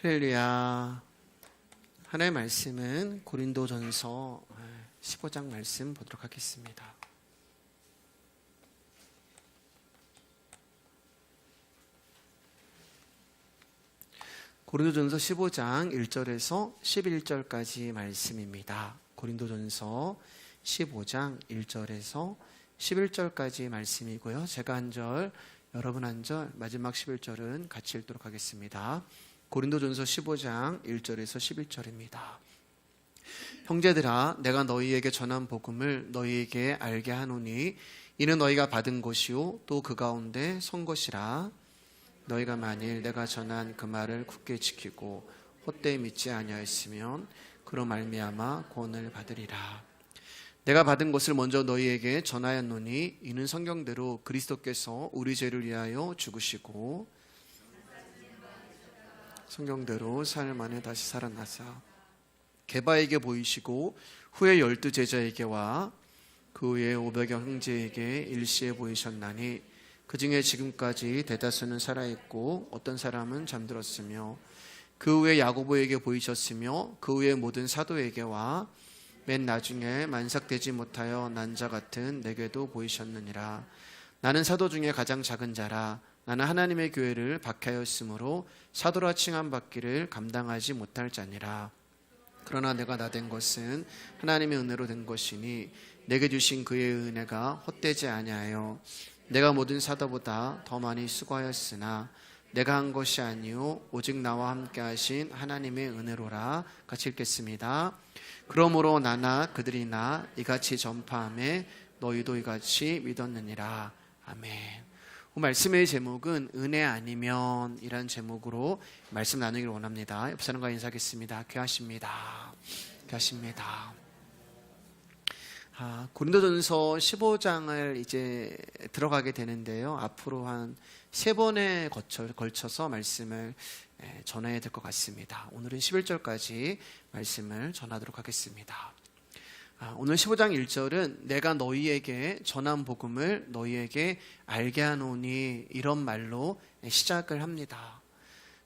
할렐루야. 하나님의 말씀은 고린도전서 15장 말씀 보도록 하겠습니다. 고린도전서 15장 1절에서 11절까지 말씀입니다. 고린도전서 15장 1절에서 11절까지 말씀이고요. 제가 한 절, 여러분 한 절, 마지막 11절은 같이 읽도록 하겠습니다. 고린도전서 15장 1절에서 11절입니다. 형제들아, 내가 너희에게 전한 복음을 너희에게 알게 하노니 이는 너희가 받은 것이요 또 그 가운데 선 것이라. 너희가 만일 내가 전한 그 말을 굳게 지키고 헛되이 믿지 아니하였으면 그로 말미암아 구원을 받으리라. 내가 받은 것을 먼저 너희에게 전하였노니 이는 성경대로 그리스도께서 우리 죄를 위하여 죽으시고 성경대로 사흘 만에 다시 살아나사 게바에게 보이시고 후에 12 제자에게와 그 후에 500여 형제에게 일시에 보이셨나니 그 중에 지금까지 대다수는 살아있고 어떤 사람은 잠들었으며 그 후에 야고보에게 보이셨으며 그 후에 모든 사도에게와 맨 나중에 만삭되지 못하여 난 자 같은 내게도 보이셨느니라. 나는 사도 중에 가장 작은 자라. 나는 하나님의 교회를 박해하였으므로 사도라 칭함받기를 감당하지 못할 자니라. 그러나 내가 나된 것은 하나님의 은혜로 된 것이니 내게 주신 그의 은혜가 헛되지 아니하여 내가 모든 사도보다 더 많이 수고하였으나 내가 한 것이 아니요 오직 나와 함께 하신 하나님의 은혜로라. 같이 읽겠습니다. 그러므로 나나 그들이나 이같이 전파하며 너희도 이같이 믿었느니라. 아멘. 말씀의 제목은 은혜 아니면 이라는 제목으로 말씀 나누기를 원합니다. 옆 사람과 인사하겠습니다. 귀하십니다. 귀하십니다. 고린도전서 15장을 이제 들어가게 되는데요. 앞으로 한 3번에 걸쳐서 말씀을 전해야 될 것 같습니다. 오늘은 11절까지 말씀을 전하도록 하겠습니다. 오늘 15장 1절은 내가 너희에게 전한 복음을 너희에게 알게 하노니 이런 말로 시작을 합니다.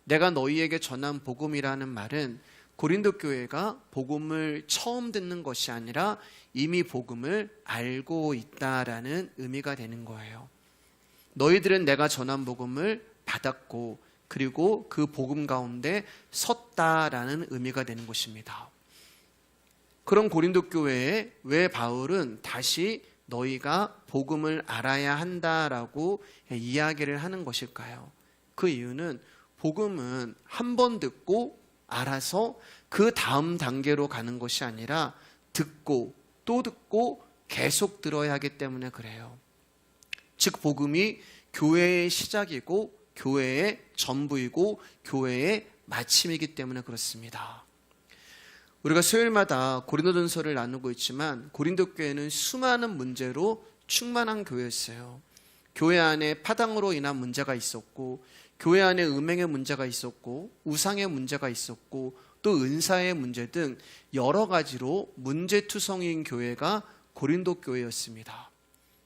내가 너희에게 전한 복음이라는 말은 고린도 교회가 복음을 처음 듣는 것이 아니라 이미 복음을 알고 있다라는 의미가 되는 거예요. 너희들은 내가 전한 복음을 받았고 그리고 그 복음 가운데 섰다라는 의미가 되는 것입니다. 그런 고린도 교회에 왜 바울은 다시 너희가 복음을 알아야 한다라고 이야기를 하는 것일까요? 그 이유는 복음은 한 번 듣고 알아서 그 다음 단계로 가는 것이 아니라 듣고 또 듣고 계속 들어야 하기 때문에 그래요. 즉 복음이 교회의 시작이고 교회의 전부이고 교회의 마침이기 때문에 그렇습니다. 우리가 수요일마다 고린도전서를 나누고 있지만 고린도 교회는 수많은 문제로 충만한 교회였어요. 교회 안에 파당으로 인한 문제가 있었고 교회 안에 음행의 문제가 있었고 우상의 문제가 있었고 또 은사의 문제 등 여러 가지로 문제투성이인 교회가 고린도 교회였습니다.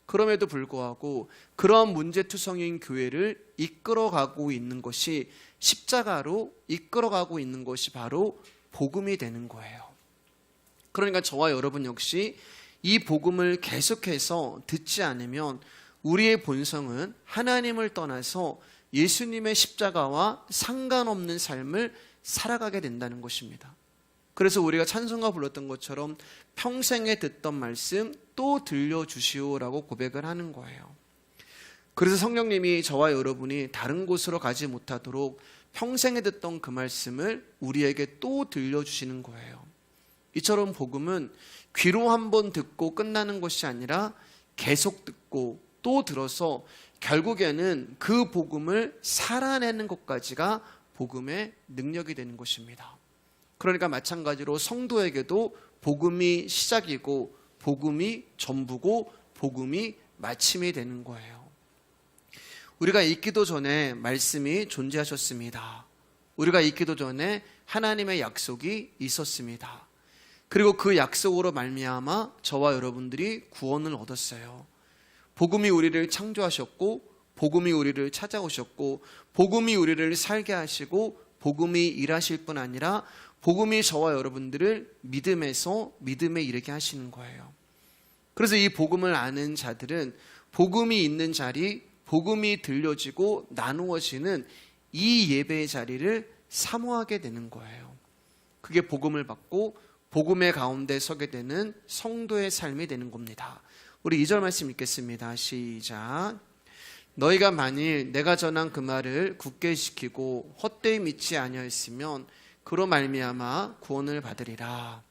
그럼에도 불구하고 그런 문제투성이인 교회를 이끌어가고 있는 것이 십자가로 이끌어가고 있는 것이 바로 복음이 되는 거예요. 그러니까 저와 여러분 역시 이 복음을 계속해서 듣지 않으면 우리의 본성은 하나님을 떠나서 예수님의 십자가와 상관없는 삶을 살아가게 된다는 것입니다. 그래서 우리가 찬송가 불렀던 것처럼 평생에 듣던 말씀 또 들려주시오라고 고백을 하는 거예요. 그래서 성령님이 저와 여러분이 다른 곳으로 가지 못하도록 평생에 듣던 그 말씀을 우리에게 또 들려주시는 거예요. 이처럼 복음은 귀로 한번 듣고 끝나는 것이 아니라 계속 듣고 또 들어서 결국에는 그 복음을 살아내는 것까지가 복음의 능력이 되는 것입니다. 그러니까 마찬가지로 성도에게도 복음이 시작이고 복음이 전부고 복음이 마침이 되는 거예요. 우리가 있기도 전에 말씀이 존재하셨습니다. 우리가 있기도 전에 하나님의 약속이 있었습니다. 그리고 그 약속으로 말미암아 저와 여러분들이 구원을 얻었어요. 복음이 우리를 창조하셨고 복음이 우리를 찾아오셨고 복음이 우리를 살게 하시고 복음이 일하실 뿐 아니라 복음이 저와 여러분들을 믿음에서 믿음에 이르게 하시는 거예요. 그래서 이 복음을 아는 자들은 복음이 있는 자리, 복음이 들려지고 나누어지는 이 예배의 자리를 사모하게 되는 거예요. 그게 복음을 받고 복음의 가운데 서게 되는 성도의 삶이 되는 겁니다. 우리 2절 말씀 읽겠습니다. 시작. 너희가 만일 내가 전한 그 말을 굳게 지키고 헛되이 믿지 아니하였으면 그로 말미암아 구원을 받으리라.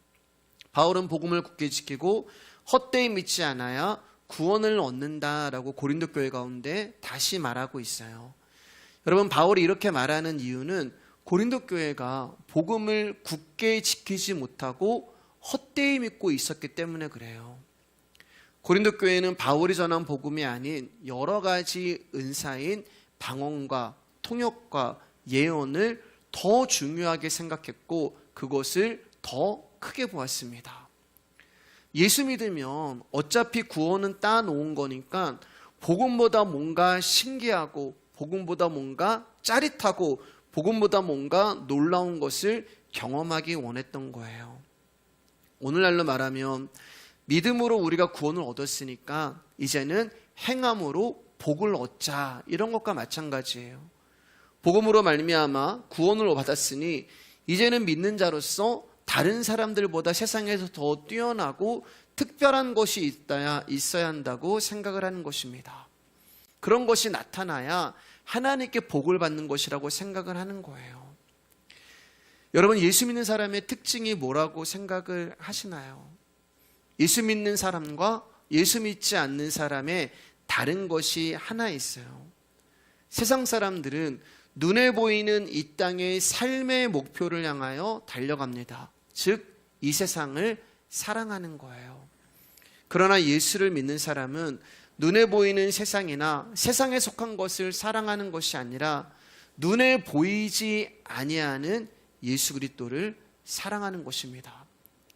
바울은 복음을 굳게 지키고 헛되이 믿지 않아야 구원을 얻는다라고 고린도 교회 가운데 다시 말하고 있어요. 여러분, 바울이 이렇게 말하는 이유는 고린도 교회가 복음을 굳게 지키지 못하고 헛되이 믿고 있었기 때문에 그래요. 고린도 교회는 바울이 전한 복음이 아닌 여러 가지 은사인 방언과 통역과 예언을 더 중요하게 생각했고 그것을 더 크게 보았습니다. 예수 믿으면 어차피 구원은 따놓은 거니까 복음보다 뭔가 신기하고 복음보다 뭔가 짜릿하고 복음보다 뭔가 놀라운 것을 경험하기 원했던 거예요. 오늘날로 말하면 믿음으로 우리가 구원을 얻었으니까 이제는 행함으로 복을 얻자, 이런 것과 마찬가지예요. 복음으로 말미암아 구원을 받았으니 이제는 믿는 자로서 다른 사람들보다 세상에서 더 뛰어나고 특별한 것이 있어야 한다고 생각을 하는 것입니다. 그런 것이 나타나야 하나님께 복을 받는 것이라고 생각을 하는 거예요. 여러분, 예수 믿는 사람의 특징이 뭐라고 생각을 하시나요? 예수 믿는 사람과 예수 믿지 않는 사람의 다른 것이 하나 있어요. 세상 사람들은 눈에 보이는 이 땅의 삶의 목표를 향하여 달려갑니다. 즉, 이 세상을 사랑하는 거예요. 그러나 예수를 믿는 사람은 눈에 보이는 세상이나 세상에 속한 것을 사랑하는 것이 아니라 눈에 보이지 아니하는 예수 그리스도를 사랑하는 것입니다.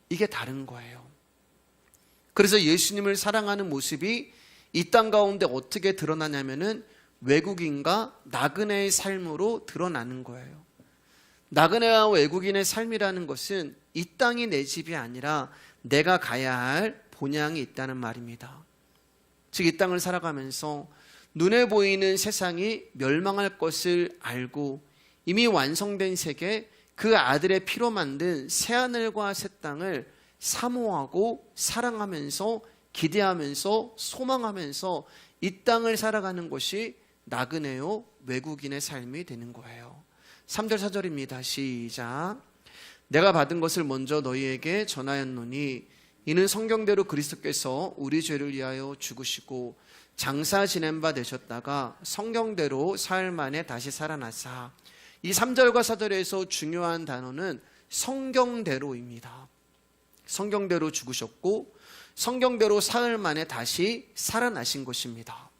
이게 다른 거예요. 그래서 예수님을 사랑하는 모습이 이 땅 가운데 어떻게 드러나냐면은 외국인과 나그네의 삶으로 드러나는 거예요. 나그네와 외국인의 삶이라는 것은 이 땅이 내 집이 아니라 내가 가야 할 본향이 있다는 말입니다. 즉, 이 땅을 살아가면서 눈에 보이는 세상이 멸망할 것을 알고 이미 완성된 세계, 그 아들의 피로 만든 새하늘과 새 땅을 사모하고 사랑하면서 기대하면서 소망하면서 이 땅을 살아가는 것이 나그네요 외국인의 삶이 되는 거예요. 3절 4절입니다. 시작. 내가 받은 것을 먼저 너희에게 전하였노니 이는 성경대로 그리스도께서 우리 죄를 위하여 죽으시고 장사 지낸 바 되셨다가 성경대로 사흘 만에 다시 살아나사. 이 3절과 4절에서 중요한 단어는 성경대로입니다. 성경대로 죽으셨고 성경대로 사흘 만에 다시 살아나신 것입니다.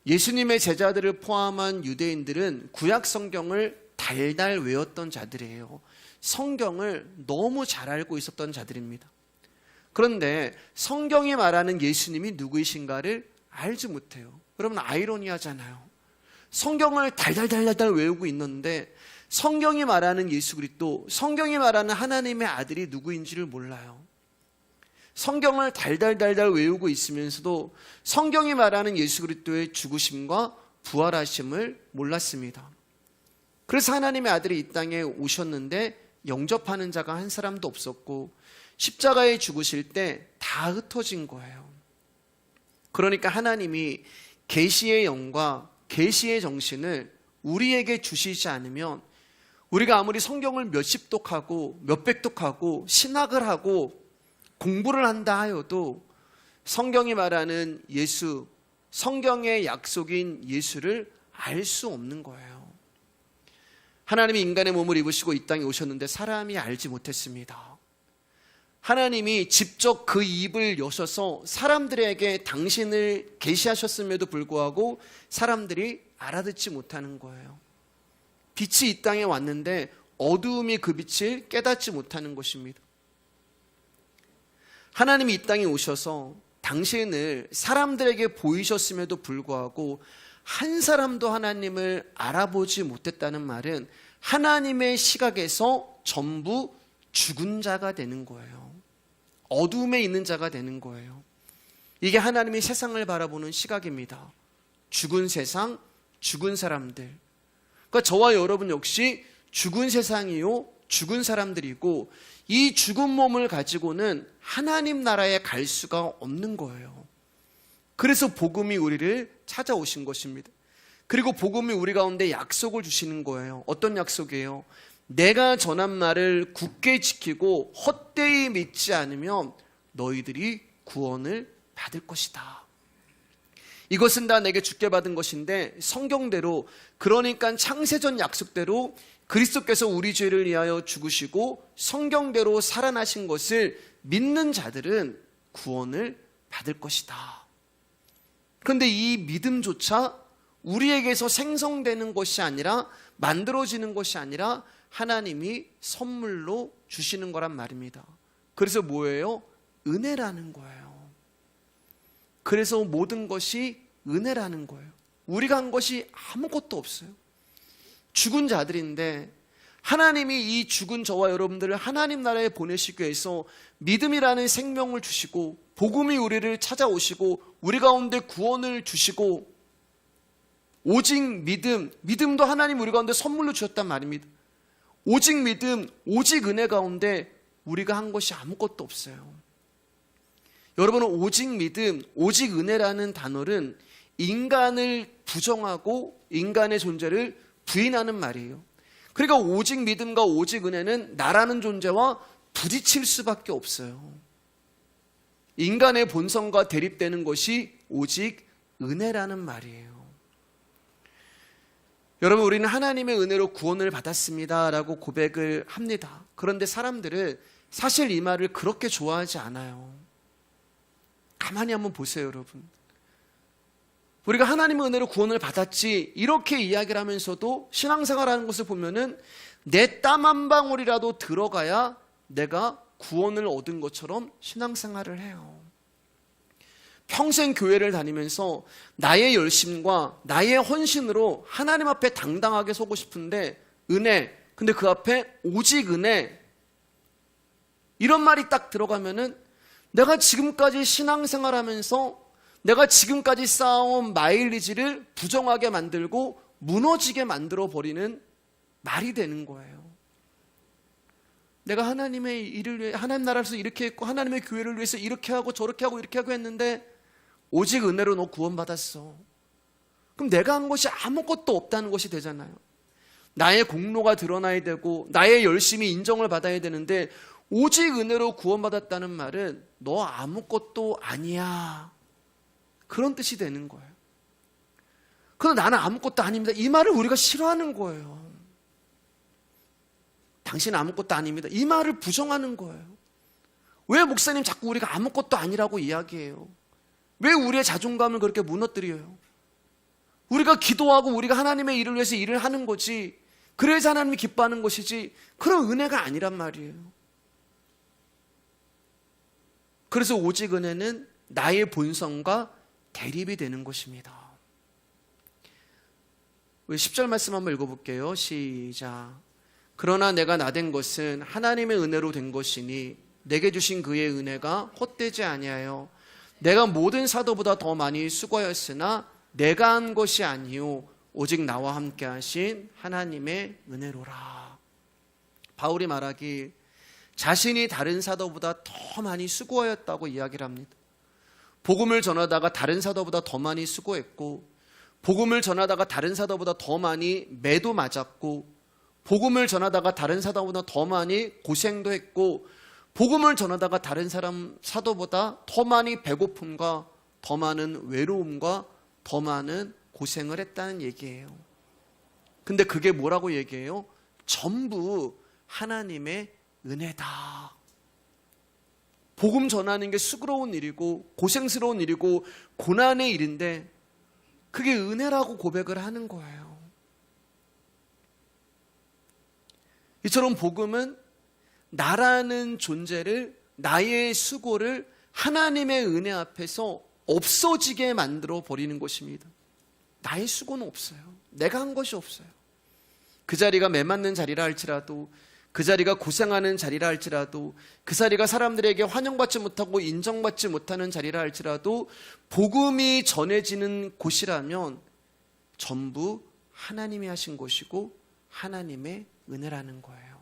예수님의 제자들을 포함한 유대인들은 구약 성경을 달달 외웠던 자들이에요. 성경을 너무 잘 알고 있었던 자들입니다. 그런데 성경이 말하는 예수님이 누구이신가를 알지 못해요. 여러분, 아이러니하잖아요. 성경을 달달달달 외우고 있는데 성경이 말하는 예수 그리스도, 성경이 말하는 하나님의 아들이 누구인지를 몰라요. 성경을 달달달달 외우고 있으면서도 성경이 말하는 예수 그리스도의 죽으심과 부활하심을 몰랐습니다. 그래서 하나님의 아들이 이 땅에 오셨는데 영접하는 자가 한 사람도 없었고 십자가에 죽으실 때 다 흩어진 거예요. 그러니까 하나님이 계시의 영과 계시의 정신을 우리에게 주시지 않으면 우리가 아무리 성경을 몇십 독하고 몇백 독하고 신학을 하고 공부를 한다 하여도 성경이 말하는 예수, 성경의 약속인 예수를 알 수 없는 거예요. 하나님이 인간의 몸을 입으시고 이 땅에 오셨는데 사람이 알지 못했습니다. 하나님이 직접 그 입을 여셔서 사람들에게 당신을 계시하셨음에도 불구하고 사람들이 알아듣지 못하는 거예요. 빛이 이 땅에 왔는데 어두움이 그 빛을 깨닫지 못하는 것입니다. 하나님이 이 땅에 오셔서 당신을 사람들에게 보이셨음에도 불구하고 한 사람도 하나님을 알아보지 못했다는 말은 하나님의 시각에서 전부 죽은 자가 되는 거예요. 어둠에 있는 자가 되는 거예요. 이게 하나님이 세상을 바라보는 시각입니다. 죽은 세상, 죽은 사람들. 그러니까 저와 여러분 역시 죽은 세상이요, 죽은 사람들이고, 이 죽은 몸을 가지고는 하나님 나라에 갈 수가 없는 거예요. 그래서 복음이 우리를 찾아오신 것입니다. 그리고 복음이 우리 가운데 약속을 주시는 거예요. 어떤 약속이에요? 내가 전한 말을 굳게 지키고 헛되이 믿지 않으면 너희들이 구원을 받을 것이다. 이것은 다 내게 주께 받은 것인데, 성경대로, 그러니까 창세전 약속대로 그리스도께서 우리 죄를 위하여 죽으시고 성경대로 살아나신 것을 믿는 자들은 구원을 받을 것이다. 그런데 이 믿음조차 우리에게서 생성되는 것이 아니라, 만들어지는 것이 아니라 하나님이 선물로 주시는 거란 말입니다. 그래서 뭐예요? 은혜라는 거예요. 그래서 모든 것이 은혜라는 거예요. 우리가 한 것이 아무것도 없어요. 죽은 자들인데 하나님이 이 죽은 저와 여러분들을 하나님 나라에 보내시기 위해서 믿음이라는 생명을 주시고, 복음이 우리를 찾아오시고, 우리 가운데 구원을 주시고, 오직 믿음도 하나님 우리 가운데 선물로 주셨단 말입니다. 오직 믿음, 오직 은혜 가운데 우리가 한 것이 아무것도 없어요. 여러분은 오직 믿음, 오직 은혜라는 단어는 인간을 부정하고 인간의 존재를 부인하는 말이에요. 그러니까 오직 믿음과 오직 은혜는 나라는 존재와 부딪힐 수밖에 없어요. 인간의 본성과 대립되는 것이 오직 은혜라는 말이에요. 여러분, 우리는 하나님의 은혜로 구원을 받았습니다 라고 고백을 합니다. 그런데 사람들은 사실 이 말을 그렇게 좋아하지 않아요. 가만히 한번 보세요, 여러분. 우리가 하나님의 은혜로 구원을 받았지 이렇게 이야기를 하면서도 신앙생활하는 것을 보면은 내 땀 한 방울이라도 들어가야 내가 구원을 얻은 것처럼 신앙생활을 해요. 평생 교회를 다니면서 나의 열심과 나의 헌신으로 하나님 앞에 당당하게 서고 싶은데, 은혜, 근데 그 앞에 오직 은혜, 이런 말이 딱 들어가면은 내가 지금까지 신앙생활하면서 내가 지금까지 쌓아온 마일리지를 부정하게 만들고 무너지게 만들어버리는 말이 되는 거예요. 내가 하나님의 일을 위해, 하나님 나라에서 이렇게 했고 하나님의 교회를 위해서 이렇게 하고 저렇게 하고 이렇게 하고 했는데 오직 은혜로 너 구원받았어. 그럼 내가 한 것이 아무것도 없다는 것이 되잖아요. 나의 공로가 드러나야 되고 나의 열심이 인정을 받아야 되는데, 오직 은혜로 구원받았다는 말은 너 아무것도 아니야, 그런 뜻이 되는 거예요. 그런데 나는 아무것도 아닙니다, 이 말을 우리가 싫어하는 거예요. 당신은 아무것도 아닙니다, 이 말을 부정하는 거예요. 왜 목사님 자꾸 우리가 아무것도 아니라고 이야기해요? 왜 우리의 자존감을 그렇게 무너뜨려요? 우리가 기도하고 우리가 하나님의 일을 위해서 일을 하는 거지, 그래서 하나님이 기뻐하는 것이지, 그런 은혜가 아니란 말이에요. 그래서 오직 은혜는 나의 본성과 대립이 되는 것입니다. 우리 10절 말씀 한번 읽어볼게요. 시작. 그러나 내가 나된 것은 하나님의 은혜로 된 것이니 내게 주신 그의 은혜가 헛되지 아니하여 내가 모든 사도보다 더 많이 수고하였으나 내가 한 것이 아니요 오직 나와 함께 하신 하나님의 은혜로라. 바울이 말하기, 자신이 다른 사도보다 더 많이 수고하였다고 이야기를 합니다. 복음을 전하다가 다른 사도보다 더 많이 수고했고, 복음을 전하다가 다른 사도보다 더 많이 매도 맞았고, 복음을 전하다가 다른 사도보다 더 많이 고생도 했고, 복음을 전하다가 다른 사도보다 더 많이 배고픔과 더 많은 외로움과 더 많은 고생을 했다는 얘기예요. 근데 그게 뭐라고 얘기해요? 전부 하나님의 은혜다. 복음 전하는 게 수고로운 일이고 고생스러운 일이고 고난의 일인데 그게 은혜라고 고백을 하는 거예요. 이처럼 복음은 나라는 존재를, 나의 수고를 하나님의 은혜 앞에서 없어지게 만들어 버리는 것입니다. 나의 수고는 없어요. 내가 한 것이 없어요. 그 자리가 매맞는 자리라 할지라도, 그 자리가 고생하는 자리라 할지라도, 그 자리가 사람들에게 환영받지 못하고 인정받지 못하는 자리라 할지라도 복음이 전해지는 곳이라면 전부 하나님이 하신 곳이고 하나님의 은혜라는 거예요.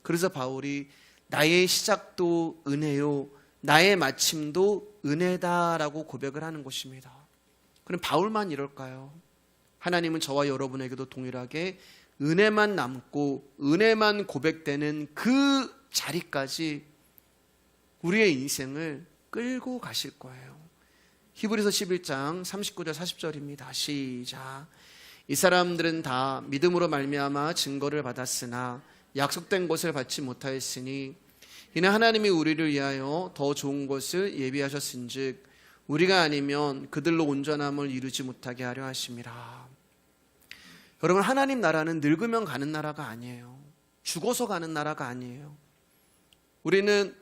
그래서 바울이 나의 시작도 은혜요, 나의 마침도 은혜다라고 고백을 하는 것입니다. 그럼 바울만 이럴까요? 하나님은 저와 여러분에게도 동일하게 은혜만 남고 은혜만 고백되는 그 자리까지 우리의 인생을 끌고 가실 거예요. 히브리서 11장 39절 40절입니다. 시작. 이 사람들은 다 믿음으로 말미암아 증거를 받았으나 약속된 것을 받지 못하였으니 이는 하나님이 우리를 위하여 더 좋은 것을 예비하셨은즉 우리가 아니면 그들로 온전함을 이루지 못하게 하려 하심이라. 여러분, 하나님 나라는 늙으면 가는 나라가 아니에요. 죽어서 가는 나라가 아니에요. 우리는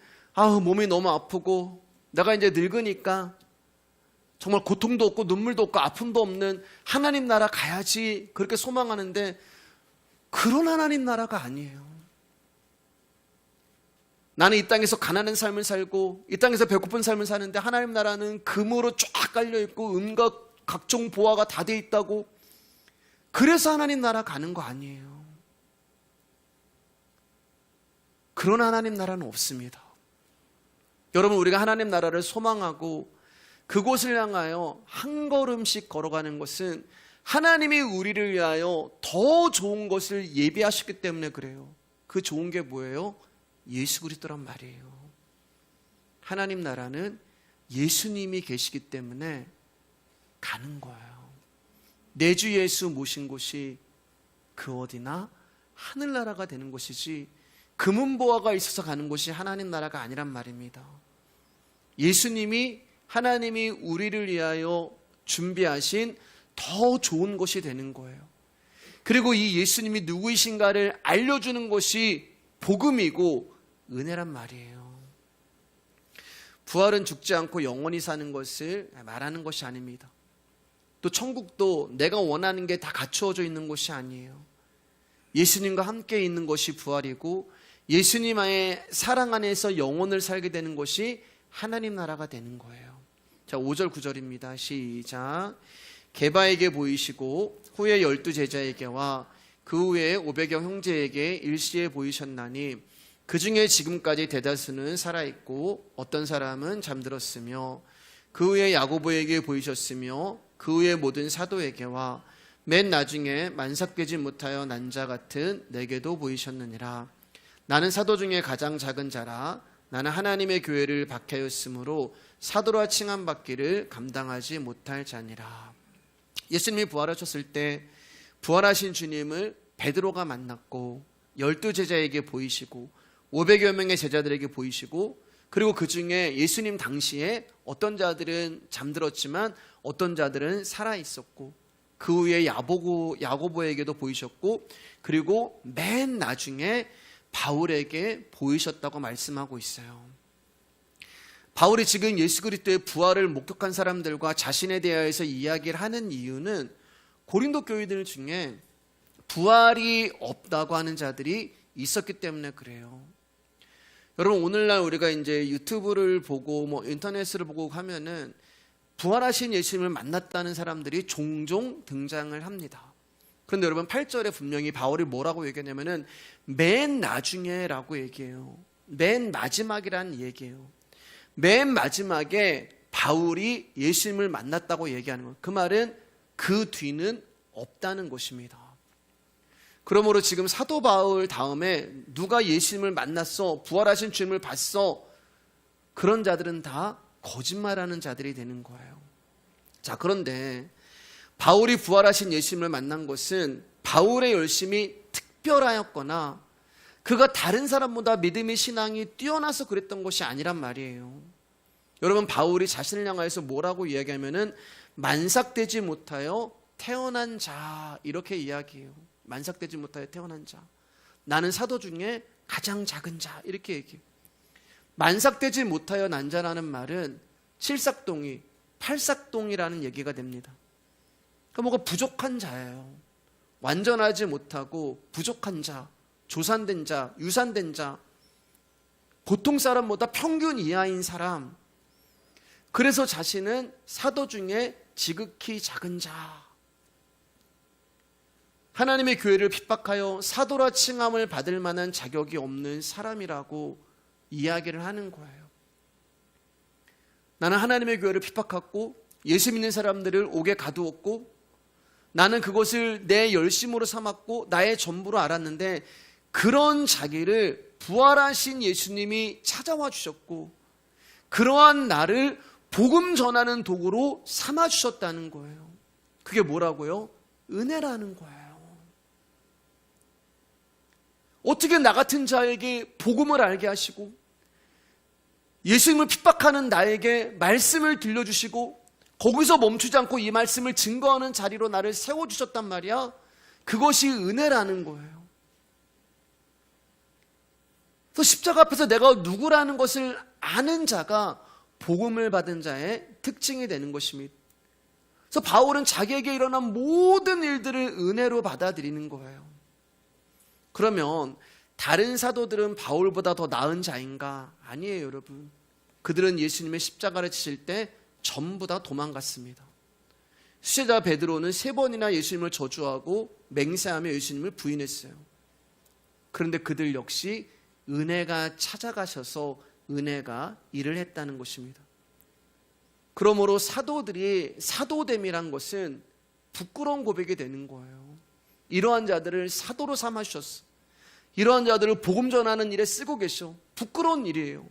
몸이 너무 아프고 내가 이제 늙으니까 정말 고통도 없고 눈물도 없고 아픔도 없는 하나님 나라 가야지 그렇게 소망하는데 그런 하나님 나라가 아니에요. 나는 이 땅에서 가난한 삶을 살고 이 땅에서 배고픈 삶을 사는데 하나님 나라는 금으로 쫙 깔려있고 은과 각종 보화가 다 돼 있다고 그래서 하나님 나라 가는 거 아니에요. 그런 하나님 나라는 없습니다. 여러분, 우리가 하나님 나라를 소망하고 그곳을 향하여 한 걸음씩 걸어가는 것은 하나님이 우리를 위하여 더 좋은 것을 예비하셨기 때문에 그래요. 그 좋은 게 뭐예요? 예수 그리스도란 말이에요. 하나님 나라는 예수님이 계시기 때문에 가는 거예요. 내 주 예수 모신 곳이 그 어디나 하늘나라가 되는 곳이지 금은보화가 있어서 가는 곳이 하나님 나라가 아니란 말입니다. 예수님이, 하나님이 우리를 위하여 준비하신 더 좋은 것이 되는 거예요. 그리고 이 예수님이 누구이신가를 알려주는 것이 복음이고 은혜란 말이에요. 부활은 죽지 않고 영원히 사는 것을 말하는 것이 아닙니다. 또 천국도 내가 원하는 게 다 갖추어져 있는 것이 아니에요. 예수님과 함께 있는 것이 부활이고 예수님의 사랑 안에서 영원을 살게 되는 것이 하나님 나라가 되는 거예요. 자, 5절 9절입니다. 시작. 게바에게 보이시고 후에 12 제자에게와 그 후에 500여 형제에게 일시에 보이셨나니 그 중에 지금까지 대다수는 살아있고 어떤 사람은 잠들었으며 그 후에 야고보에게 보이셨으며 그 후에 모든 사도에게와 맨 나중에 만삭되지 못하여 난 자 같은 내게도 보이셨느니라. 나는 사도 중에 가장 작은 자라. 나는 하나님의 교회를 박해하였으므로 사도라 칭함받기를 감당하지 못할 자니라. 예수님이 부활하셨을 때 부활하신 주님을 베드로가 만났고 12 제자에게 보이시고 500여 명의 제자들에게 보이시고 그리고 그 중에 예수님 당시에 어떤 자들은 잠들었지만 어떤 자들은 살아있었고 그 후에 야고보에게도 보이셨고 그리고 맨 나중에 바울에게 보이셨다고 말씀하고 있어요. 바울이 지금 예수 그리스도의 부활을 목격한 사람들과 자신에 대하여서 이야기를 하는 이유는 고린도 교회들 중에 부활이 없다고 하는 자들이 있었기 때문에 그래요. 여러분, 오늘날 우리가 이제 유튜브를 보고 인터넷을 보고 하면은 부활하신 예수님을 만났다는 사람들이 종종 등장을 합니다. 그런데 여러분, 8절에 분명히 바울이 뭐라고 얘기하냐면은 맨 나중에라고 얘기해요. 맨 마지막이라는 얘기예요. 맨 마지막에 바울이 예수님을 만났다고 얘기하는 거예요. 그 말은 그 뒤는 없다는 것입니다. 그러므로 지금 사도 바울 다음에 누가 예수님을 만났어, 부활하신 주님을 봤어, 그런 자들은 다 거짓말하는 자들이 되는 거예요. 자, 그런데 바울이 부활하신 예수님을 만난 것은 바울의 열심이 특별하였거나 그가 다른 사람보다 믿음의 신앙이 뛰어나서 그랬던 것이 아니란 말이에요. 여러분, 바울이 자신을 향하여서 뭐라고 이야기하면은 만삭되지 못하여 태어난 자, 이렇게 이야기해요. 만삭되지 못하여 태어난 자. 나는 사도 중에 가장 작은 자, 이렇게 얘기해요. 만삭되지 못하여 난 자라는 말은 칠삭동이, 팔삭동이라는 얘기가 됩니다. 그러니까 뭐가 부족한 자예요. 완전하지 못하고 부족한 자, 조산된 자, 유산된 자, 보통 사람보다 평균 이하인 사람, 그래서 자신은 사도 중에 지극히 작은 자, 하나님의 교회를 핍박하여 사도라 칭함을 받을 만한 자격이 없는 사람이라고 이야기를 하는 거예요. 나는 하나님의 교회를 핍박했고 예수 믿는 사람들을 옥에 가두었고 나는 그것을 내 열심으로 삼았고 나의 전부로 알았는데, 그런 자기를 부활하신 예수님이 찾아와 주셨고 그러한 나를 복음 전하는 도구로 삼아 주셨다는 거예요. 그게 뭐라고요? 은혜라는 거예요. 어떻게 나 같은 자에게 복음을 알게 하시고 예수님을 핍박하는 나에게 말씀을 들려주시고 거기서 멈추지 않고 이 말씀을 증거하는 자리로 나를 세워주셨단 말이야. 그것이 은혜라는 거예요. 그래서 십자가 앞에서 내가 누구라는 것을 아는 자가 복음을 받은 자의 특징이 되는 것입니다. 그래서 바울은 자기에게 일어난 모든 일들을 은혜로 받아들이는 거예요. 그러면 다른 사도들은 바울보다 더 나은 자인가? 아니에요, 여러분. 그들은 예수님의 십자가를 지실 때 전부 다 도망갔습니다. 수제자 베드로는 3번이나 예수님을 저주하고 맹세하며 예수님을 부인했어요. 그런데 그들 역시 은혜가 찾아가셔서 은혜가 일을 했다는 것입니다. 그러므로 사도들이 사도됨이란 것은 부끄러운 고백이 되는 거예요. 이러한 자들을 사도로 삼아주셨어. 이러한 자들을 복음 전하는 일에 쓰고 계셔. 부끄러운 일이에요.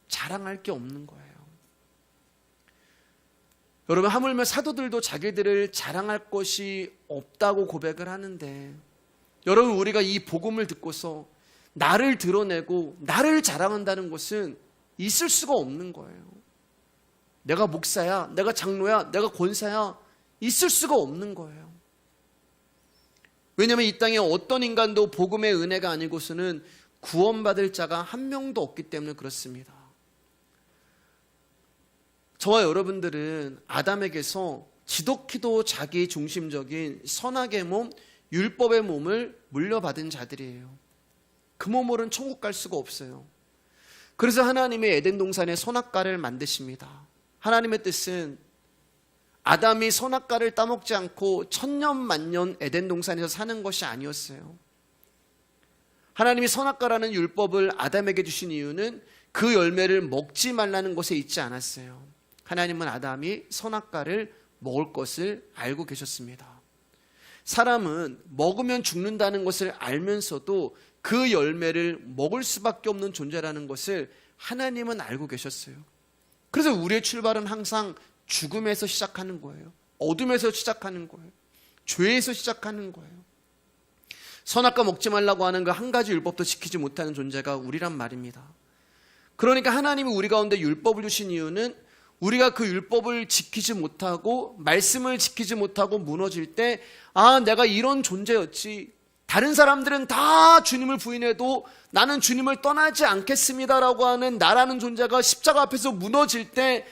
자랑할 게 없는 거예요. 여러분, 하물며 사도들도 자기들을 자랑할 것이 없다고 고백을 하는데, 여러분, 우리가 이 복음을 듣고서 나를 드러내고 나를 자랑한다는 것은 있을 수가 없는 거예요. 내가 목사야, 내가 장로야, 내가 권사야, 있을 수가 없는 거예요. 왜냐하면 이 땅에 어떤 인간도 복음의 은혜가 아니고서는 구원받을 자가 한 명도 없기 때문에 그렇습니다. 저와 여러분들은 아담에게서 지독히도 자기 중심적인 선악의 몸, 율법의 몸을 물려받은 자들이에요. 그 몸으로는 천국 갈 수가 없어요. 그래서 하나님이 에덴 동산에 선악과를 만드십니다. 하나님의 뜻은 아담이 선악과를 따먹지 않고 천년만년 에덴 동산에서 사는 것이 아니었어요. 하나님이 선악과라는 율법을 아담에게 주신 이유는 그 열매를 먹지 말라는 것에 있지 않았어요. 하나님은 아담이 선악과를 먹을 것을 알고 계셨습니다. 사람은 먹으면 죽는다는 것을 알면서도 그 열매를 먹을 수밖에 없는 존재라는 것을 하나님은 알고 계셨어요. 그래서 우리의 출발은 항상 죽음에서 시작하는 거예요. 어둠에서 시작하는 거예요. 죄에서 시작하는 거예요. 선악과 먹지 말라고 하는 그 한 가지 율법도 지키지 못하는 존재가 우리란 말입니다. 그러니까 하나님이 우리 가운데 율법을 주신 이유는 우리가 그 율법을 지키지 못하고 말씀을 지키지 못하고 무너질 때, 아, 내가 이런 존재였지. 다른 사람들은 다 주님을 부인해도 나는 주님을 떠나지 않겠습니다라고 하는 나라는 존재가 십자가 앞에서 무너질 때,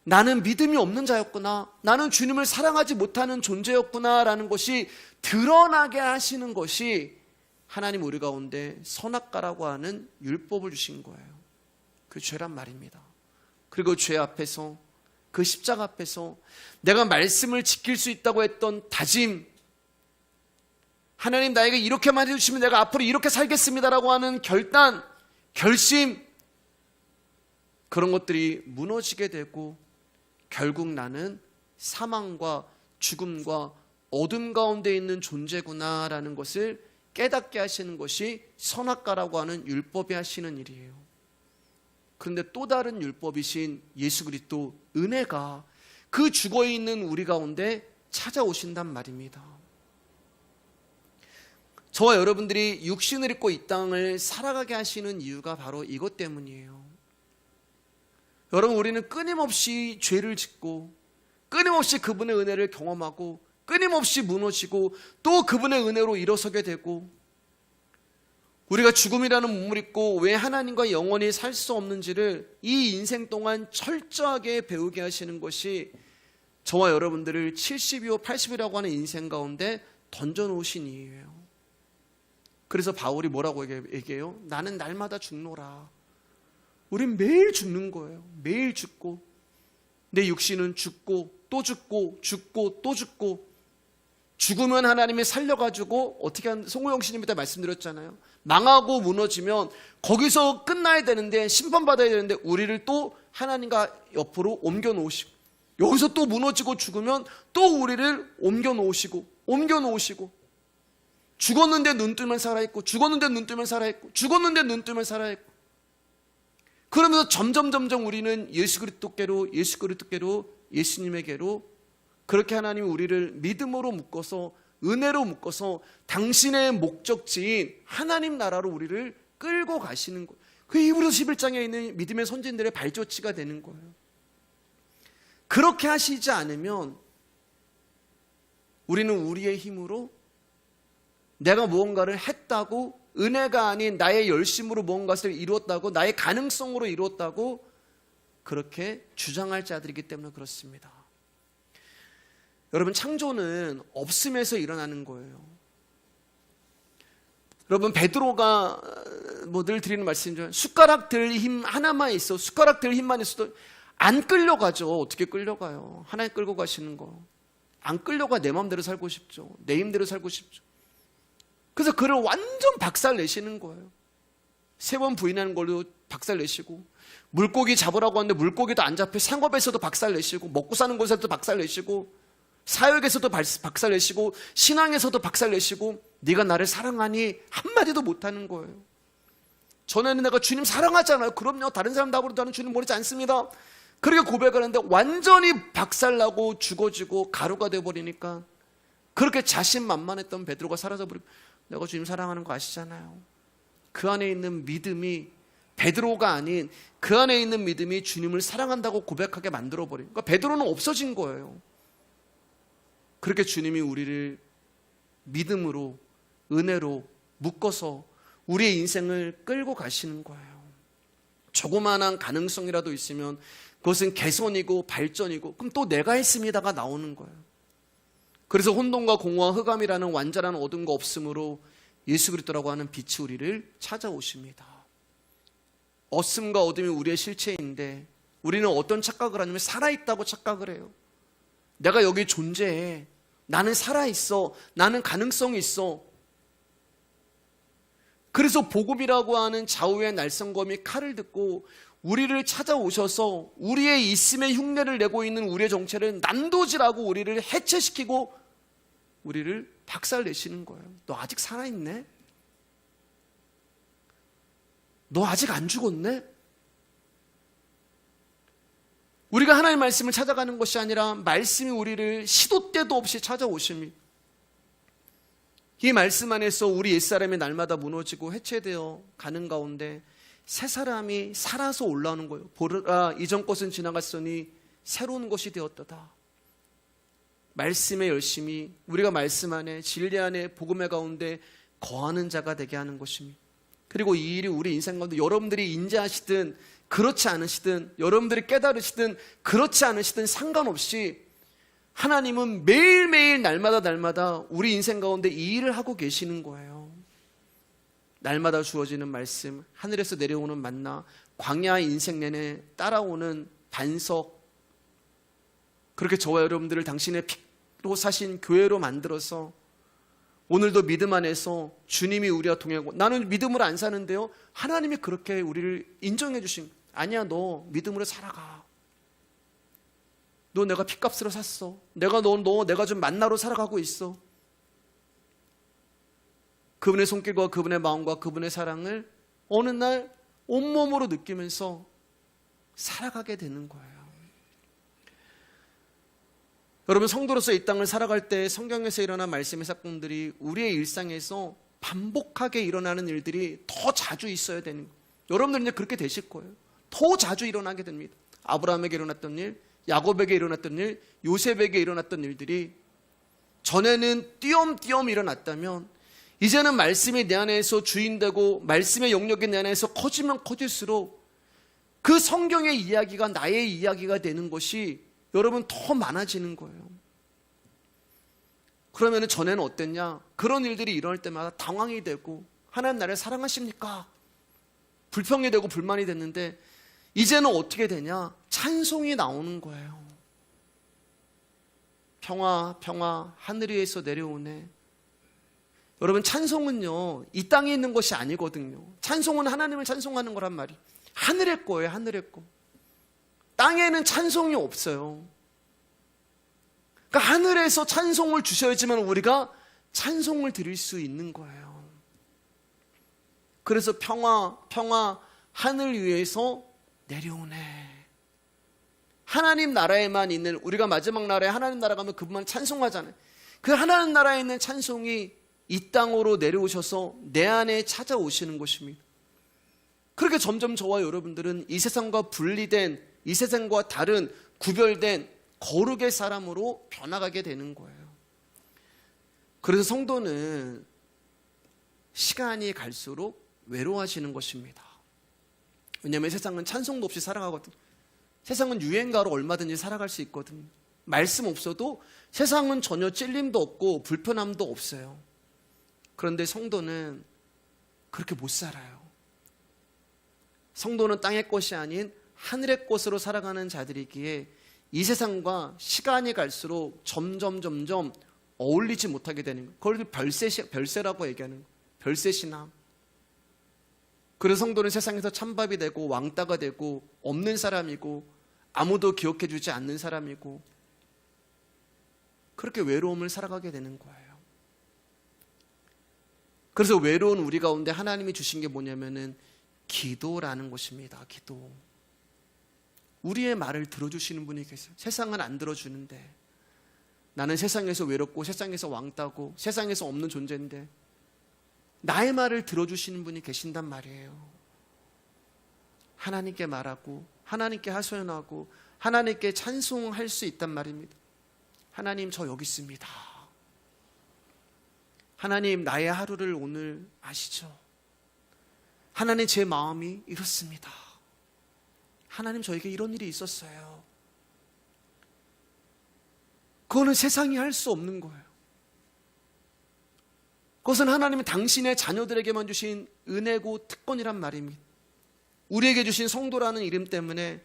나는 믿음이 없는 자였구나, 나는 주님을 사랑하지 못하는 존재였구나라는 것이 드러나게 하시는 것이 하나님 우리 가운데 선악과라고 하는 율법을 주신 거예요. 그 죄란 말입니다. 그리고 죄 앞에서, 그 십자가 앞에서 내가 말씀을 지킬 수 있다고 했던 다짐, 하나님 나에게 이렇게만 해주시면 내가 앞으로 이렇게 살겠습니다라고 하는 결단, 결심, 그런 것들이 무너지게 되고 결국 나는 사망과 죽음과 어둠 가운데 있는 존재구나라는 것을 깨닫게 하시는 것이 선악과라고 하는 율법이 하시는 일이에요. 그런데 또 다른 율법이신 예수 그리스도 은혜가 그 죽어있는 우리 가운데 찾아오신단 말입니다. 저와 여러분들이 육신을 입고 이 땅을 살아가게 하시는 이유가 바로 이것 때문이에요. 여러분, 우리는 끊임없이 죄를 짓고 끊임없이 그분의 은혜를 경험하고 끊임없이 무너지고 또 그분의 은혜로 일어서게 되고, 우리가 죽음이라는 몸을 입고 왜 하나님과 영원히 살 수 없는지를 이 인생 동안 철저하게 배우게 하시는 것이 저와 여러분들을 70이고 80이라고 하는 인생 가운데 던져놓으신 이유예요. 그래서 바울이 뭐라고 얘기해요? 나는 날마다 죽노라. 우린 매일 죽는 거예요. 매일 죽고, 내 육신은 죽고 또 죽고 죽고 또 죽고, 죽으면 하나님이 살려가지고 어떻게 송호영 씨님한테 말씀드렸잖아요. 망하고 무너지면 거기서 끝나야 되는데, 심판받아야 되는데 우리를 또 하나님과 옆으로 옮겨 놓으시고, 여기서 또 무너지고 죽으면 또 우리를 옮겨 놓으시고, 죽었는데 눈 뜨면 살아있고, 죽었는데 눈 뜨면 살아있고, 죽었는데 눈 뜨면 살아있고, 그러면서 점점 우리는 예수 그리스도께로 예수님에게로, 그렇게 하나님이 우리를 믿음으로 묶어서, 은혜로 묶어서 당신의 목적지인 하나님 나라로 우리를 끌고 가시는 거예요. 그 히브리서 11장에 있는 믿음의 선진들의 발자취가 되는 거예요. 그렇게 하시지 않으면 우리는 우리의 힘으로 내가 무언가를 했다고, 은혜가 아닌 나의 열심으로 무언가를 이루었다고, 나의 가능성으로 이루었다고 그렇게 주장할 자들이기 때문에 그렇습니다. 여러분, 창조는 없음에서 일어나는 거예요. 여러분, 베드로가 늘 드리는 말씀이지만, 숟가락 들 힘 하나만 있어, 숟가락 들 힘만 있어도 안 끌려가죠. 어떻게 끌려가요? 하나님 끌고 가시는 거. 안 끌려가. 내 마음대로 살고 싶죠. 내 힘대로 살고 싶죠. 그래서 그를 완전 박살 내시는 거예요. 3번 부인하는 걸로 박살 내시고, 물고기 잡으라고 하는데 물고기도 안 잡혀. 상업에서도 박살 내시고, 먹고 사는 곳에서도 박살 내시고, 사역에서도 박살 내시고, 신앙에서도 박살 내시고, 네가 나를 사랑하니 한마디도 못하는 거예요. 전에는 내가 주님 사랑하잖아요. 그럼요, 다른 사람 답으로 나는 주님 모르지 않습니다. 그렇게 고백을 하는데 완전히 박살나고 죽어지고 가루가 되어버리니까, 그렇게 자신만만했던 베드로가 사라져버리고, 내가 주님 사랑하는 거 아시잖아요. 그 안에 있는 믿음이, 베드로가 아닌 그 안에 있는 믿음이 주님을 사랑한다고 고백하게 만들어버린, 그러니까 베드로는 없어진 거예요. 그렇게 주님이 우리를 믿음으로, 은혜로 묶어서 우리의 인생을 끌고 가시는 거예요. 조그마한 가능성이라도 있으면 그것은 개선이고 발전이고, 그럼 또 내가 했습니다가 나오는 거예요. 그래서 혼돈과 공허와 흑암이라는 완전한 어둠과 없음으로 예수 그리스도라고 하는 빛이 우리를 찾아오십니다. 없음과 어둠이 우리의 실체인데, 우리는 어떤 착각을 하냐면 살아있다고 착각을 해요. 내가 여기 존재해. 나는 살아있어. 나는 가능성이 있어. 그래서 복음이라고 하는 좌우의 날성검이 칼을 듣고 우리를 찾아오셔서 우리의 있음의 흉내를 내고 있는 우리의 정체를 난도질하고 우리를 해체시키고 우리를 박살내시는 거예요. 너 아직 살아있네? 너 아직 안 죽었네? 우리가 하나님의 말씀을 찾아가는 것이 아니라 말씀이 우리를 시도 때도 없이 찾아오십니다. 이 말씀 안에서 우리 옛사람이 날마다 무너지고 해체되어 가는 가운데 새 사람이 살아서 올라오는 거예요. 보라, 이전 것은 지나갔으니 새로운 것이 되었도다. 말씀에 열심히, 우리가 말씀 안에, 진리 안에, 복음의 가운데 거하는 자가 되게 하는 것입니다. 그리고 이 일이 우리 인생 가운데 여러분들이 인지하시든 그렇지 않으시든, 여러분들이 깨달으시든 그렇지 않으시든 상관없이 하나님은 매일매일 날마다 우리 인생 가운데 이 일을 하고 계시는 거예요. 날마다 주어지는 말씀, 하늘에서 내려오는 만나, 광야 인생 내내 따라오는 반석, 그렇게 저와 여러분들을 당신의 피로 사신 교회로 만들어서 오늘도 믿음 안에서 주님이 우리와 동행하고, 나는 믿음으로 안 사는데요, 하나님이 그렇게 우리를 인정해 주신, 아니야, 너 믿음으로 살아가. 너 내가 핏값으로 샀어. 내가 내가 좀 만나러 살아가고 있어. 그분의 손길과 그분의 마음과 그분의 사랑을 어느 날 온몸으로 느끼면서 살아가게 되는 거예요. 여러분, 성도로서 이 땅을 살아갈 때 성경에서 일어난 말씀의 사건들이 우리의 일상에서 반복하게 일어나는 일들이 더 자주 있어야 되는 거예요. 여러분들은 이제 그렇게 되실 거예요. 더 자주 일어나게 됩니다. 아브라함에게 일어났던 일, 야곱에게 일어났던 일, 요셉에게 일어났던 일들이 전에는 띄엄띄엄 일어났다면 이제는 말씀이 내 안에서 주인되고 말씀의 영역이 내 안에서 커지면 커질수록 그 성경의 이야기가 나의 이야기가 되는 것이 여러분 더 많아지는 거예요. 그러면 전에는 어땠냐? 그런 일들이 일어날 때마다 당황이 되고 하나님 나를 사랑하십니까? 불평이 되고 불만이 됐는데 이제는 어떻게 되냐? 찬송이 나오는 거예요. 평화 평화 하늘 위에서 내려오네. 여러분, 찬송은요 이 땅에 있는 것이 아니거든요. 찬송은 하나님을 찬송하는 거란 말이에요. 하늘의 거예요. 하늘의 거. 땅에는 찬송이 없어요. 그러니까 하늘에서 찬송을 주셔야지만 우리가 찬송을 드릴 수 있는 거예요. 그래서 평화 평화 하늘 위에서 내려오네. 하나님 나라에만 있는, 우리가 마지막 나라에 하나님 나라 가면 그분만 찬송하잖아요. 그 하나님 나라에 있는 찬송이 이 땅으로 내려오셔서 내 안에 찾아오시는 것입니다. 그렇게 점점 저와 여러분들은 이 세상과 분리된, 이 세상과 다른 구별된 거룩의 사람으로 변화가게 되는 거예요. 그래서 성도는 시간이 갈수록 외로워하시는 것입니다. 왜냐하면 세상은 찬송도 없이 살아가거든요. 세상은 유행가로 얼마든지 살아갈 수 있거든요. 말씀 없어도 세상은 전혀 찔림도 없고 불편함도 없어요. 그런데 성도는 그렇게 못 살아요. 성도는 땅의 것이 아닌 하늘의 것으로 살아가는 자들이기에 이 세상과 시간이 갈수록 점점 어울리지 못하게 되는 거예요. 그걸 별세라고 얘기하는 거예요. 별세신앙. 그래서 성도는 세상에서 찬밥이 되고 왕따가 되고 없는 사람이고 아무도 기억해 주지 않는 사람이고 그렇게 외로움을 살아가게 되는 거예요. 그래서 외로운 우리 가운데 하나님이 주신 게 뭐냐면은 기도라는 것입니다. 기도. 우리의 말을 들어주시는 분이 계세요. 세상은 안 들어주는데, 나는 세상에서 외롭고 세상에서 왕따고 세상에서 없는 존재인데 나의 말을 들어주시는 분이 계신단 말이에요. 하나님께 말하고 하나님께 하소연하고 하나님께 찬송할 수 있단 말입니다. 하나님, 저 여기 있습니다. 하나님, 나의 하루를 오늘 아시죠? 하나님, 제 마음이 이렇습니다. 하나님, 저에게 이런 일이 있었어요. 그거는 세상이 할 수 없는 거예요. 그것은 하나님이 당신의 자녀들에게만 주신 은혜고 특권이란 말입니다. 우리에게 주신 성도라는 이름 때문에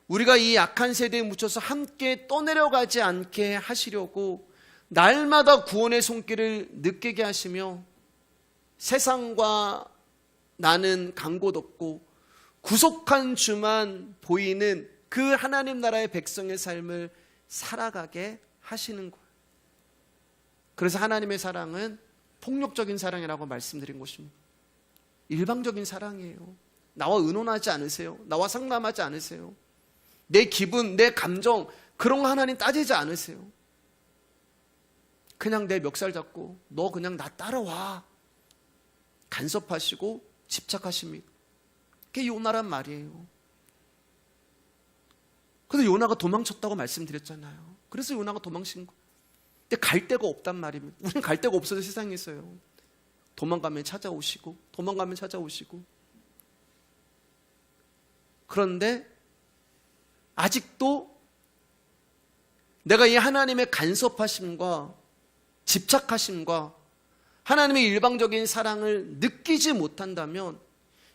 우리가 이 약한 세대에 묻혀서 함께 떠내려가지 않게 하시려고 날마다 구원의 손길을 느끼게 하시며 세상과 나는 간 곳 없고 구속한 주만 보이는 그 하나님 나라의 백성의 삶을 살아가게 하시는 거예요. 그래서 하나님의 사랑은 폭력적인 사랑이라고 말씀드린 것입니다. 일방적인 사랑이에요. 나와 의논하지 않으세요. 나와 상담하지 않으세요. 내 기분, 내 감정, 그런 거 하나님 따지지 않으세요. 그냥 내 멱살 잡고 너 그냥 나 따라와. 간섭하시고 집착하십니다. 그게 요나란 말이에요. 그래서 요나가 도망쳤다고 말씀드렸잖아요. 그래서 요나가 도망친 거예요. 근데 갈 데가 없단 말입니다. 우리는 갈 데가 없어서 세상에 있어요. 도망가면 찾아오시고 도망가면 찾아오시고. 그런데 아직도 내가 이 하나님의 간섭하심과 집착하심과 하나님의 일방적인 사랑을 느끼지 못한다면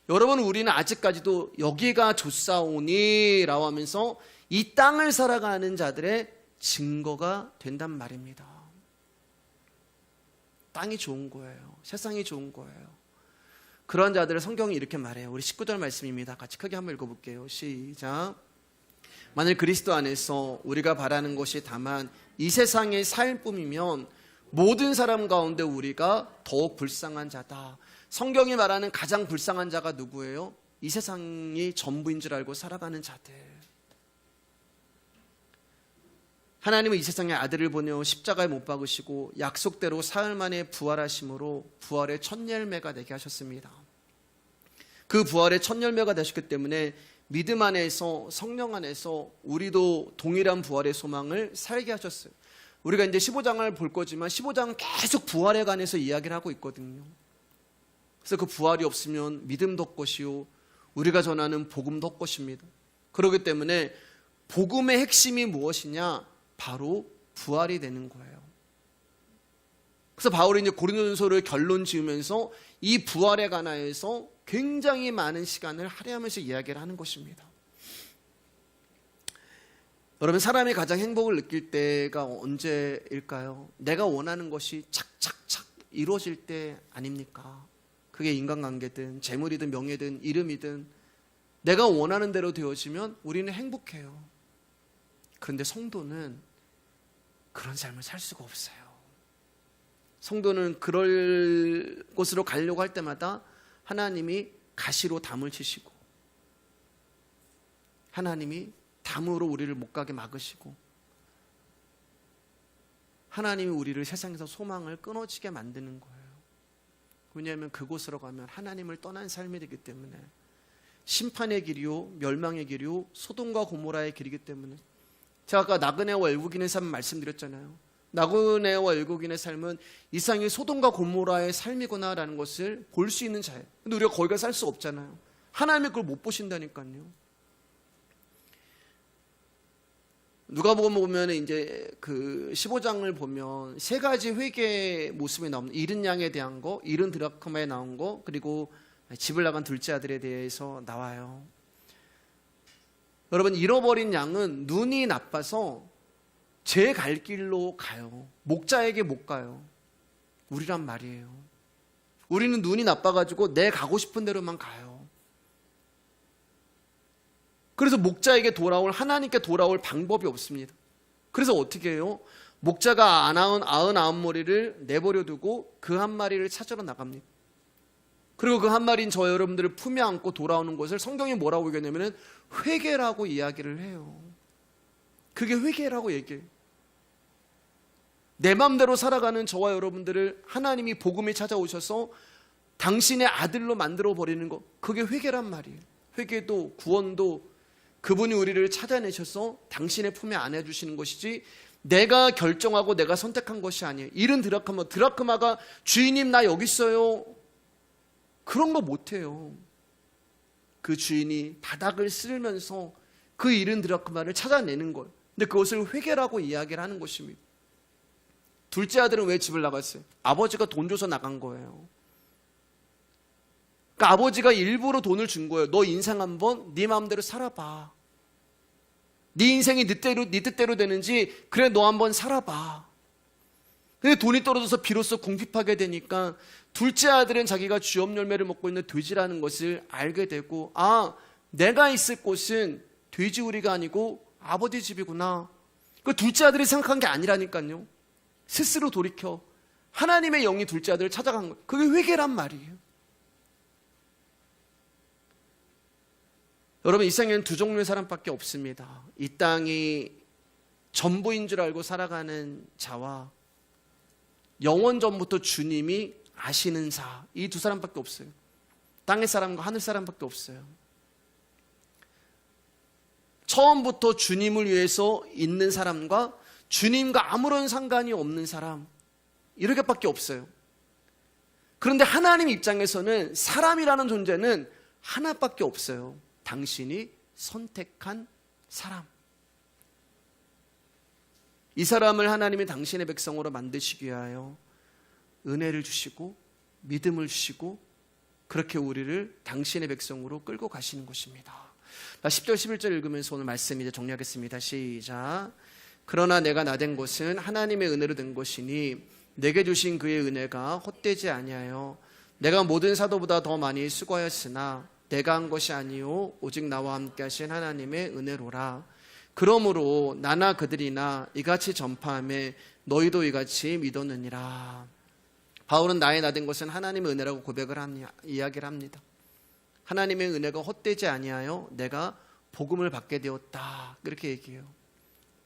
여러분, 우리는 아직까지도 여기가 좋사오니 라고 하면서 이 땅을 살아가는 자들의 증거가 된단 말입니다. 땅이 좋은 거예요. 세상이 좋은 거예요. 그런 자들을 성경이 이렇게 말해요. 우리 19절 말씀입니다. 같이 크게 한번 읽어볼게요. 시작. 만일 그리스도 안에서 우리가 바라는 것이 다만 이 세상의 삶뿐이면 모든 사람 가운데 우리가 더욱 불쌍한 자다. 성경이 말하는 가장 불쌍한 자가 누구예요? 이 세상이 전부인 줄 알고 살아가는 자들. 하나님은 이 세상에 아들을 보내어 십자가에 못 박으시고 약속대로 사흘 만에 부활하심으로 부활의 첫 열매가 되게 하셨습니다. 그 부활의 첫 열매가 되셨기 때문에 믿음 안에서, 성령 안에서 우리도 동일한 부활의 소망을 살게 하셨어요. 우리가 이제 15장을 볼 거지만 15장은 계속 부활에 관해서 이야기를 하고 있거든요. 그래서 그 부활이 없으면 믿음도 없것이요 우리가 전하는 복음도 없것입니다. 그렇기 때문에 복음의 핵심이 무엇이냐? 바로 부활이 되는 거예요. 그래서 바울이 이제 고린도전서를 결론 지으면서 이 부활에 관하여서 굉장히 많은 시간을 할애하면서 이야기를 하는 것입니다. 여러분, 사람이 가장 행복을 느낄 때가 언제일까요? 내가 원하는 것이 착착착 이루어질 때 아닙니까? 그게 인간관계든 재물이든 명예든 이름이든 내가 원하는 대로 되어지면 우리는 행복해요. 그런데 성도는 그런 삶을 살 수가 없어요. 성도는 그럴 곳으로 가려고 할 때마다 하나님이 가시로 담을 치시고, 하나님이 담으로 우리를 못 가게 막으시고, 하나님이 우리를 세상에서 소망을 끊어지게 만드는 거예요. 왜냐하면 그곳으로 가면 하나님을 떠난 삶이 되기 때문에, 심판의 길이요 멸망의 길이요 소돔과 고모라의 길이기 때문에. 제가 아까 나그네와 외국인의 삶 말씀드렸잖아요. 나그네와 외국인의 삶은 이상이 소돔과 고모라의 삶이구나라는 것을 볼 수 있는 자예요. 근데 우리가 거기가 살 수 없잖아요. 하나님이 그걸 못 보신다니까요. 누가복음 보면 이제 그 15장을 보면 세 가지 회개의 모습이 나옵니다. 잃은 양에 대한 거, 잃은 드라크마에 나온 거, 그리고 집을 나간 둘째 아들에 대해서 나와요. 여러분, 잃어버린 양은 눈이 나빠서 제 갈 길로 가요. 목자에게 못 가요. 우리란 말이에요. 우리는 눈이 나빠가지고 내 가고 싶은 대로만 가요. 그래서 목자에게 돌아올, 하나님께 돌아올 방법이 없습니다. 그래서 어떻게 해요? 목자가 안 낳은 99머리를 내버려 두고 그 한 마리를 찾으러 나갑니다. 그리고 그 한 마리인 저 여러분들을 품에 안고 돌아오는 것을 성경이 뭐라고 얘기하냐면 회개라고 이야기를 해요. 그게 회개라고 얘기해요. 내 마음대로 살아가는 저와 여러분들을 하나님이 복음에 찾아오셔서 당신의 아들로 만들어 버리는 것, 그게 회개란 말이에요. 회개도 구원도 그분이 우리를 찾아내셔서 당신의 품에 안아주시는 것이지, 내가 결정하고 내가 선택한 것이 아니에요. 잃은 드라크마가 주인님 나 여기 있어요, 그런 거 못해요. 그 주인이 바닥을 쓸면서 그 잃은 드라크마를 찾아내는 거예요. 근데 그것을 회개라고 이야기를 하는 것입니다. 둘째 아들은 왜 집을 나갔어요? 아버지가 돈 줘서 나간 거예요. 그러니까 아버지가 일부러 돈을 준 거예요. 너 인생 한번 네 마음대로 살아봐. 네 인생이 네 뜻대로 되는지 그래 너 한번 살아봐. 근데 돈이 떨어져서 비로소 궁핍하게 되니까 둘째 아들은 자기가 주업 열매를 먹고 있는 돼지라는 것을 알게 되고, 아, 내가 있을 곳은 돼지우리가 아니고 아버지 집이구나. 그 둘째 아들이 생각한 게 아니라니까요. 스스로 돌이켜 하나님의 영이 둘째 아들을 찾아간 거예요. 그게 회개란 말이에요. 여러분, 이 세상에는 두 종류의 사람밖에 없습니다. 이 땅이 전부인 줄 알고 살아가는 자와 영원 전부터 주님이 아시는 자, 이 두 사람밖에 없어요. 땅의 사람과 하늘 사람밖에 없어요. 처음부터 주님을 위해서 있는 사람과 주님과 아무런 상관이 없는 사람, 이렇게밖에 없어요. 그런데 하나님 입장에서는 사람이라는 존재는 하나밖에 없어요. 당신이 선택한 사람. 이 사람을 하나님이 당신의 백성으로 만드시기 위하여 은혜를 주시고 믿음을 주시고 그렇게 우리를 당신의 백성으로 끌고 가시는 것입니다. 10절 11절 읽으면서 오늘 말씀 이제 정리하겠습니다. 시작. 그러나 내가 나된 것은 하나님의 은혜로 된 것이니 내게 주신 그의 은혜가 헛되지 아니하여 내가 모든 사도보다 더 많이 수고하였으나 내가 한 것이 아니요 오직 나와 함께 하신 하나님의 은혜로라. 그러므로 나나 그들이나 이같이 전파하며 너희도 이같이 믿었느니라. 바울은 나의 나된 것은 하나님의 은혜라고 이야기를 합니다. 하나님의 은혜가 헛되지 아니하여 내가 복음을 받게 되었다, 그렇게 얘기해요.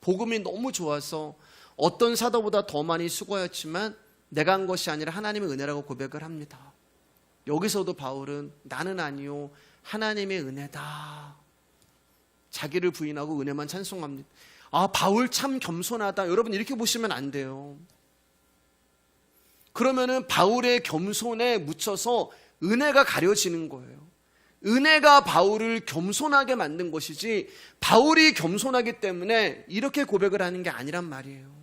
복음이 너무 좋아서 어떤 사도보다 더 많이 수고하였지만 내가 한 것이 아니라 하나님의 은혜라고 고백을 합니다. 여기서도 바울은 나는 아니요 하나님의 은혜다, 자기를 부인하고 은혜만 찬송합니다. 아, 바울 참 겸손하다. 여러분, 이렇게 보시면 안 돼요. 그러면은 바울의 겸손에 묻혀서 은혜가 가려지는 거예요. 은혜가 바울을 겸손하게 만든 것이지 바울이 겸손하기 때문에 이렇게 고백을 하는 게 아니란 말이에요.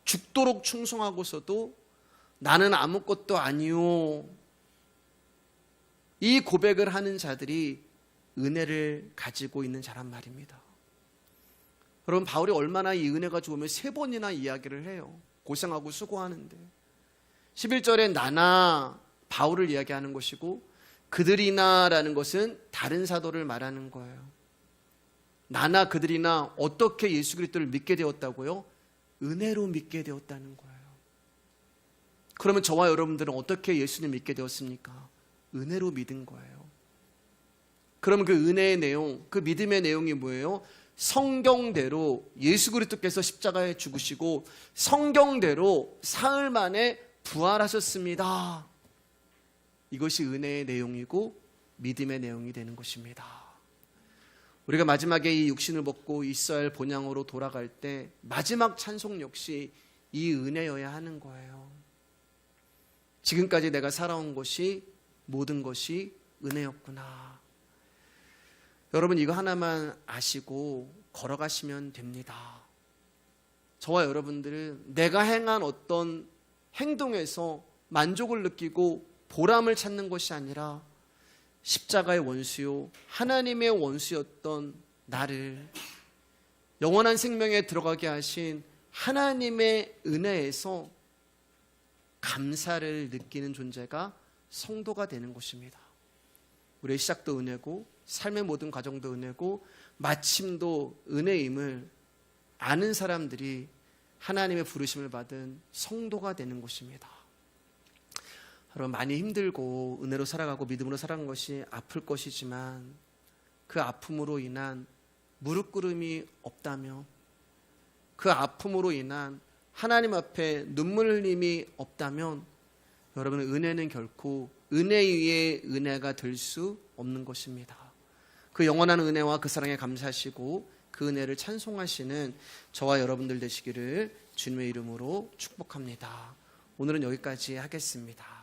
죽도록 충성하고서도 나는 아무것도 아니요, 이 고백을 하는 자들이 은혜를 가지고 있는 자란 말입니다. 여러분, 바울이 얼마나 이 은혜가 좋으면 3번이나 이야기를 해요. 고생하고 수고하는데 11절에 나나 바울을 이야기하는 것이고, 그들이나 라는 것은 다른 사도를 말하는 거예요. 나나 그들이나 어떻게 예수 그리스도를 믿게 되었다고요? 은혜로 믿게 되었다는 거예요. 그러면 저와 여러분들은 어떻게 예수님 믿게 되었습니까? 은혜로 믿은 거예요. 그러면 그 은혜의 내용, 그 믿음의 내용이 뭐예요? 성경대로 예수 그리스도께서 십자가에 죽으시고 성경대로 사흘 만에 부활하셨습니다. 이것이 은혜의 내용이고 믿음의 내용이 되는 것입니다. 우리가 마지막에 이 육신을 벗고 이스라엘 본향으로 돌아갈 때 마지막 찬송 역시 이 은혜여야 하는 거예요. 지금까지 내가 살아온 것이, 모든 것이 은혜였구나. 여러분, 이거 하나만 아시고 걸어가시면 됩니다. 저와 여러분들은 내가 행한 어떤 행동에서 만족을 느끼고 보람을 찾는 것이 아니라 십자가의 원수요, 하나님의 원수였던 나를 영원한 생명에 들어가게 하신 하나님의 은혜에서 감사를 느끼는 존재가 성도가 되는 것입니다. 우리의 시작도 은혜고 삶의 모든 과정도 은혜고 마침도 은혜임을 아는 사람들이 하나님의 부르심을 받은 성도가 되는 것입니다. 여러분, 많이 힘들고 은혜로 살아가고 믿음으로 살아가는 것이 아플 것이지만 그 아픔으로 인한 무릎 꿇음이 없다며, 그 아픔으로 인한 하나님 앞에 눈물 흘림이 없다면 여러분, 은혜는 결코 은혜 위에 은혜가 될 수 없는 것입니다. 그 영원한 은혜와 그 사랑에 감사하시고 그 은혜를 찬송하시는 저와 여러분들 되시기를 주님의 이름으로 축복합니다. 오늘은 여기까지 하겠습니다.